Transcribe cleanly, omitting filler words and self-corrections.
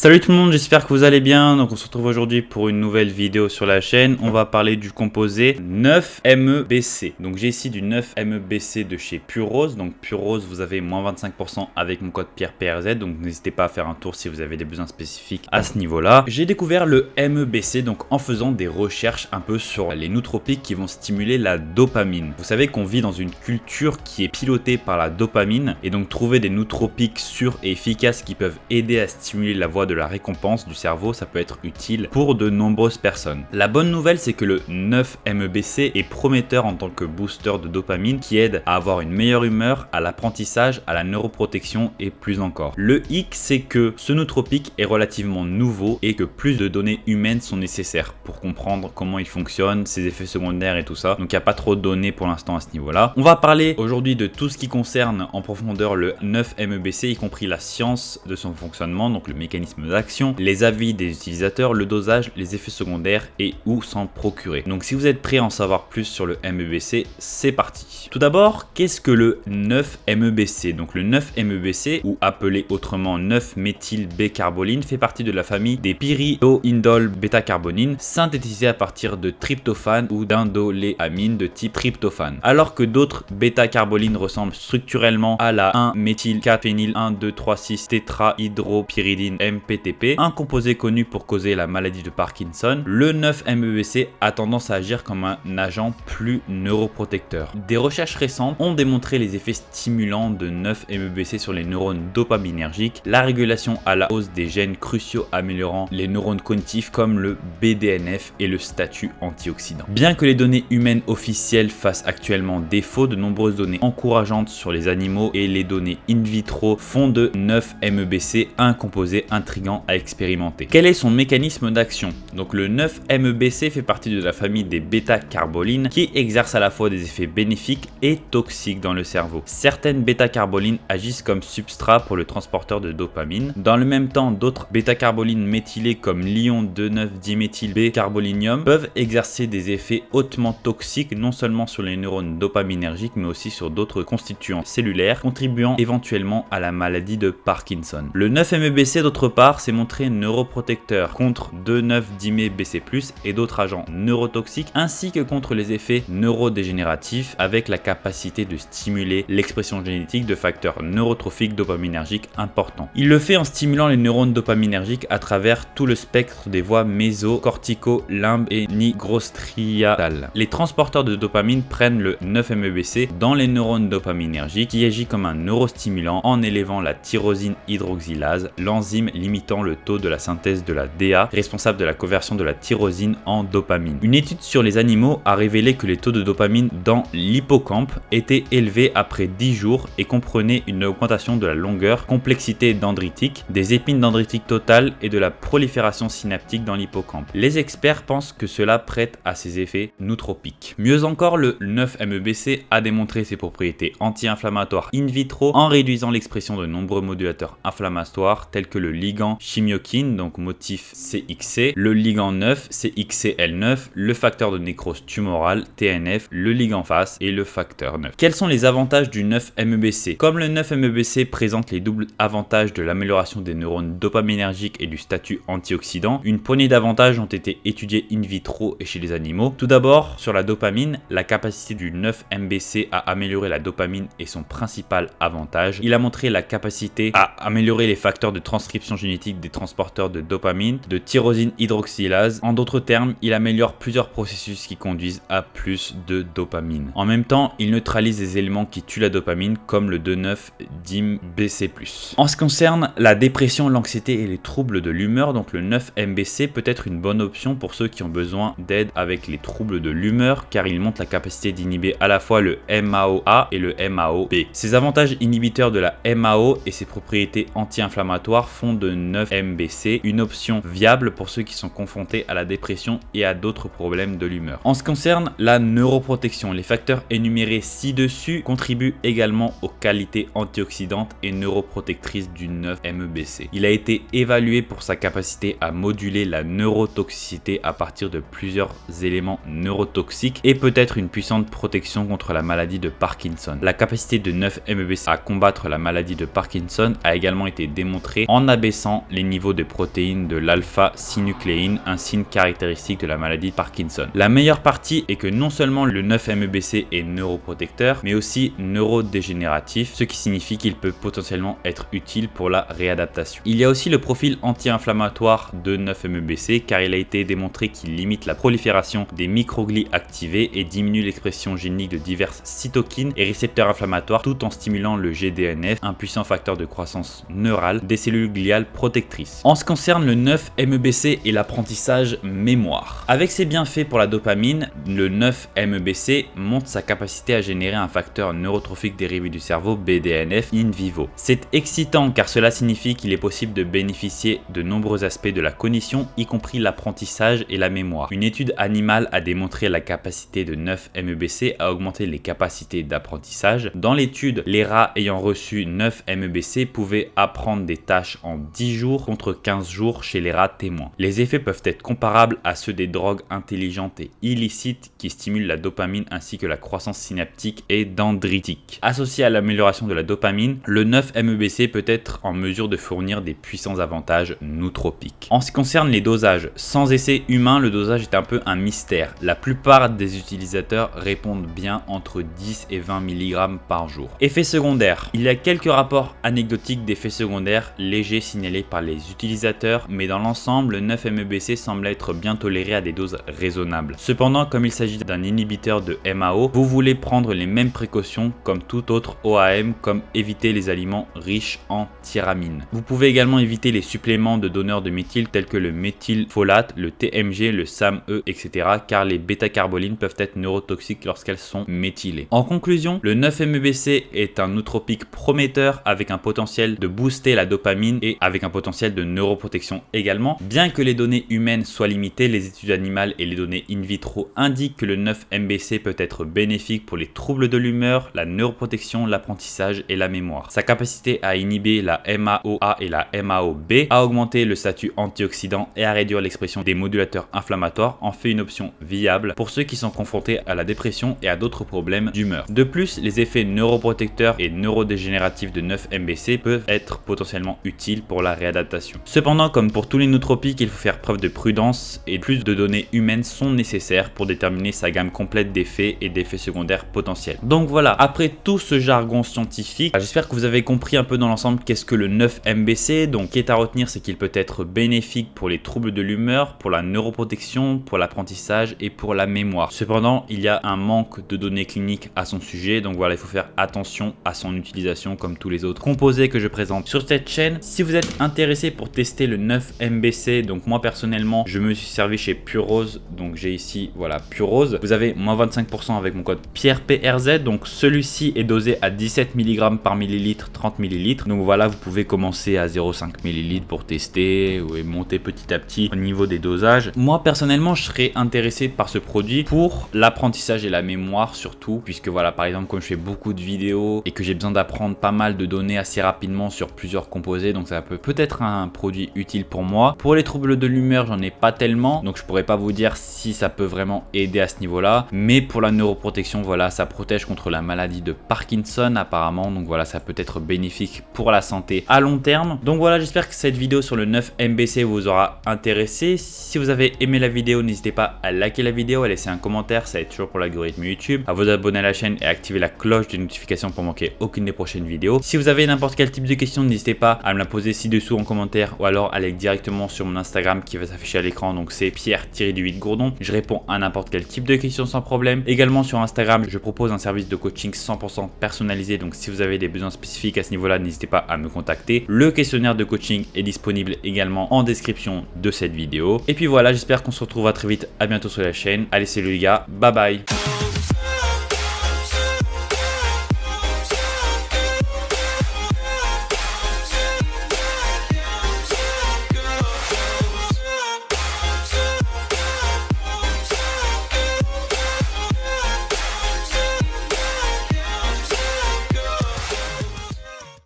Salut tout le monde, j'espère que vous allez bien. Donc on se retrouve aujourd'hui pour une nouvelle vidéo sur la chaîne. On va parler du composé 9MEBC. Donc j'ai ici du 9MEBC de chez Purose. Donc Purose, vous avez moins 25% avec mon code PierrePRZ. Donc n'hésitez pas à faire un tour si vous avez des besoins spécifiques à ce niveau-là. J'ai découvert le MEBC donc en faisant des recherches un peu sur les nootropiques qui vont stimuler la dopamine. Vous savez qu'on vit dans une culture qui est pilotée par la dopamine et donc trouver des nootropiques sûrs et efficaces qui peuvent aider à stimuler la voie de la récompense du cerveau, ça peut être utile pour de nombreuses personnes. La bonne nouvelle, c'est que le 9MEBC est prometteur en tant que booster de dopamine qui aide à avoir une meilleure humeur, à l'apprentissage, à la neuroprotection et plus encore. Le hic, c'est que ce nootropique est relativement nouveau et que plus de données humaines sont nécessaires pour comprendre comment il fonctionne, ses effets secondaires et tout ça. Donc il n'y a pas trop de données pour l'instant à ce niveau-là. On va parler aujourd'hui de tout ce qui concerne en profondeur le 9MEBC, y compris la science de son fonctionnement, donc le mécanisme d'action, les avis des utilisateurs, le dosage, les effets secondaires et où s'en procurer. Donc si vous êtes prêt à en savoir plus sur le MEBC, c'est parti. Tout d'abord, qu'est-ce que le 9MEBC? Donc le 9MEBC, ou appelé autrement 9-méthyl-B-carboline, fait partie de la famille des pyridoindol bêta-carbonines, synthétisées à partir de tryptophane ou d'indoléamine de type tryptophane. Alors que d'autres bêta-carbolines ressemblent structurellement à la 1-méthylcaphényl 1,2,3,6-tétrahydropyridine MPTP, un composé connu pour causer la maladie de Parkinson, le 9MEBC a tendance à agir comme un agent plus neuroprotecteur. Des recherches récentes ont démontré les effets stimulants de 9MEBC sur les neurones dopaminergiques, la régulation à la hausse des gènes cruciaux améliorant les neurones cognitifs comme le BDNF et le statut antioxydant. Bien que les données humaines officielles fassent actuellement défaut, de nombreuses données encourageantes sur les animaux et les données in vitro font de 9MEBC un composé intriguant à expérimenter. Quel est son mécanisme d'action? Donc le 9MEBC fait partie de la famille des bêta-carbolines qui exercent à la fois des effets bénéfiques et toxiques dans le cerveau. Certaines bêta-carbolines agissent comme substrat pour le transporteur de dopamine. Dans le même temps, d'autres bêta-carbolines méthylées comme l'ion 2,9-diméthylb-carbolinium peuvent exercer des effets hautement toxiques non seulement sur les neurones dopaminergiques mais aussi sur d'autres constituants cellulaires contribuant éventuellement à la maladie de Parkinson. Le 9MEBC d'autre part s'est montré neuroprotecteur contre 2,9-dimé-BC+, et d'autres agents neurotoxiques ainsi que contre les effets neurodégénératifs avec la capacité de stimuler l'expression génétique de facteurs neurotrophiques dopaminergiques importants. Il le fait en stimulant les neurones dopaminergiques à travers tout le spectre des voies mésocortico, limbe et nigrostriatales. Les transporteurs de dopamine prennent le 9MEBC dans les neurones dopaminergiques qui agit comme un neurostimulant en élevant la tyrosine hydroxylase, l'enzyme limitant le taux de la synthèse de la DA, responsable de la conversion de la tyrosine en dopamine. Une étude sur les animaux a révélé que les taux de dopamine dans l'hippocampe étaient élevés après 10 jours et comprenaient une augmentation de la longueur, complexité dendritique, des épines dendritiques totales et de la prolifération synaptique dans l'hippocampe. Les experts pensent que cela prête à ses effets nootropiques. Mieux encore, le 9MEBC a démontré ses propriétés anti-inflammatoires in vitro en réduisant l'expression de nombreux modulateurs inflammatoires tels que le ligand chymiokine, donc motif CXC, le ligand 9 CXCL9, le facteur de nécrose tumorale TNF, le ligand FAS et le facteur 9. Quels sont les avantages du 9MEBC? Comme le 9MEBC présente les doubles avantages de l'amélioration des neurones dopaminergiques et du statut antioxydant, une poignée d'avantages ont été étudiés in vitro et chez les animaux. Tout d'abord, sur la dopamine, la capacité du 9MEBC à améliorer la dopamine est son principal avantage. Il a montré la capacité à améliorer les facteurs de transcription génétique des transporteurs de dopamine, de tyrosine hydroxylase. En d'autres termes, il améliore plusieurs processus qui conduisent à plus de dopamine. En même temps, il neutralise des éléments qui tuent la dopamine comme le 2,9-dim-BC+. En ce qui concerne la dépression, l'anxiété et les troubles de l'humeur, donc le 9MEBC peut être une bonne option pour ceux qui ont besoin d'aide avec les troubles de l'humeur car il montre la capacité d'inhiber à la fois le MAO-A et le MAO-B. Ces avantages inhibiteurs de la MAO et ses propriétés anti-inflammatoires font de 9MEBC une option viable pour ceux qui sont confrontés à la dépression et à d'autres problèmes de l'humeur. En ce qui concerne la neuroprotection, les facteurs énumérés ci-dessus contribuent également aux qualités antioxydantes et neuroprotectrices du 9MEBC. Il a été évalué pour sa capacité à moduler la neurotoxicité à partir de plusieurs éléments neurotoxiques et peut-être une puissante protection contre la maladie de Parkinson. La capacité de 9MEBC à combattre la maladie de Parkinson a également été démontrée en abaissant baissant les niveaux de protéines de l'alpha-synucléine, un signe caractéristique de la maladie de Parkinson. La meilleure partie est que non seulement le 9-MeBC est neuroprotecteur, mais aussi neurodégénératif, ce qui signifie qu'il peut potentiellement être utile pour la réadaptation. Il y a aussi le profil anti-inflammatoire de 9-MeBC car il a été démontré qu'il limite la prolifération des microglies activées et diminue l'expression génique de diverses cytokines et récepteurs inflammatoires tout en stimulant le GDNF, un puissant facteur de croissance neurale des cellules gliales protectrices. En ce qui concerne le 9-MeBC et l'apprentissage mémoire. Avec ses bienfaits pour la dopamine, le 9-MeBC montre sa capacité à générer un facteur neurotrophique dérivé du cerveau BDNF in vivo. C'est excitant car cela signifie qu'il est possible de bénéficier de nombreux aspects de la cognition, y compris l'apprentissage et la mémoire. Une étude animale a démontré la capacité de 9-MeBC à augmenter les capacités d'apprentissage. Dans l'étude, les rats ayant reçu 9-MeBC pouvaient apprendre des tâches en 10 jours contre 15 jours chez les rats témoins. Les effets peuvent être comparables à ceux des drogues intelligentes et illicites qui stimulent la dopamine ainsi que la croissance synaptique et dendritique. Associé à l'amélioration de la dopamine, le 9-MeBC peut être en mesure de fournir des puissants avantages nootropiques. En ce qui concerne les dosages, sans essai humain, le dosage est un peu un mystère. La plupart des utilisateurs répondent bien entre 10 et 20 mg par jour. Effets secondaires. Il y a quelques rapports anecdotiques d'effets secondaires légers signalés par les utilisateurs, mais dans l'ensemble, le 9-MeBC semble être bien toléré à des doses raisonnables. Cependant, comme il s'agit d'un inhibiteur de MAO, vous voulez prendre les mêmes précautions comme tout autre OAM, comme éviter les aliments riches en tyramine. Vous pouvez également éviter les suppléments de donneurs de méthyle tels que le méthylfolate, le TMG, le SAMe, etc. car les bêta-carbolines peuvent être neurotoxiques lorsqu'elles sont méthylées. En conclusion, le 9-MeBC est un nootropique prometteur avec un potentiel de booster la dopamine et avec un potentiel de neuroprotection également. Bien que les données humaines soient limitées, les études animales et les données in vitro indiquent que le 9-MeBC peut être bénéfique pour les troubles de l'humeur, la neuroprotection, l'apprentissage et la mémoire. Sa capacité à inhiber la MAOA et la MAOB, à augmenter le statut antioxydant et à réduire l'expression des modulateurs inflammatoires en fait une option viable pour ceux qui sont confrontés à la dépression et à d'autres problèmes d'humeur. De plus, les effets neuroprotecteurs et neurodégénératifs de 9-MeBC peuvent être potentiellement utiles pour la réadaptation. Cependant, comme pour tous les nootropiques, il faut faire preuve de prudence et plus de données humaines sont nécessaires pour déterminer sa gamme complète d'effets et d'effets secondaires potentiels. Donc voilà, après tout ce jargon scientifique, j'espère que vous avez compris un peu dans l'ensemble qu'est-ce que le 9-MeBC. Donc, ce qui est à retenir, c'est qu'il peut être bénéfique pour les troubles de l'humeur, pour la neuroprotection, pour l'apprentissage et pour la mémoire. Cependant, il y a un manque de données cliniques à son sujet, donc voilà, il faut faire attention à son utilisation comme tous les autres composés que je présente sur cette chaîne. Si vous êtes intéressé pour tester le 9-MeBC, donc moi personnellement, je me suis servi chez Purose, donc j'ai ici, voilà, Purose. Vous avez moins 25% avec mon code PierrePRZ, donc celui-ci est dosé à 17 mg par millilitre, 30 ml. Donc voilà, vous pouvez commencer à 0,5 ml pour tester et monter petit à petit au niveau des dosages. Moi personnellement, je serais intéressé par ce produit pour l'apprentissage et la mémoire surtout, puisque voilà, par exemple, comme je fais beaucoup de vidéos et que j'ai besoin d'apprendre pas mal de données assez rapidement sur plusieurs composés, donc ça peut être un produit utile pour moi. Pour les troubles de l'humeur, j'en ai pas tellement, donc je pourrais pas vous dire si ça peut vraiment aider à ce niveau-là, mais pour la neuroprotection, voilà, ça protège contre la maladie de Parkinson apparemment, donc voilà, ça peut être bénéfique pour la santé à long terme. Donc voilà, j'espère que cette vidéo sur le 9-MeBC vous aura intéressé. Si vous avez aimé la vidéo, n'hésitez pas à liker la vidéo, à laisser un commentaire, ça aide toujours pour l'algorithme YouTube, à vous abonner à la chaîne et à activer la cloche des notifications pour manquer aucune des prochaines vidéos. Si vous avez n'importe quel type de question, n'hésitez pas à me la poser ci-dessous en commentaire ou alors aller directement sur mon Instagram qui va s'afficher à l'écran, donc c'est Pierre-Gourdon. Je réponds à n'importe quel type de question sans problème. Également sur Instagram, je propose un service de coaching 100% personnalisé, donc si vous avez des besoins spécifiques à ce niveau-là, n'hésitez pas à me contacter. Le questionnaire de coaching est disponible également en description de cette vidéo. Et puis voilà, j'espère qu'on se retrouvera très vite. À bientôt sur la chaîne. Allez, salut les gars, bye bye.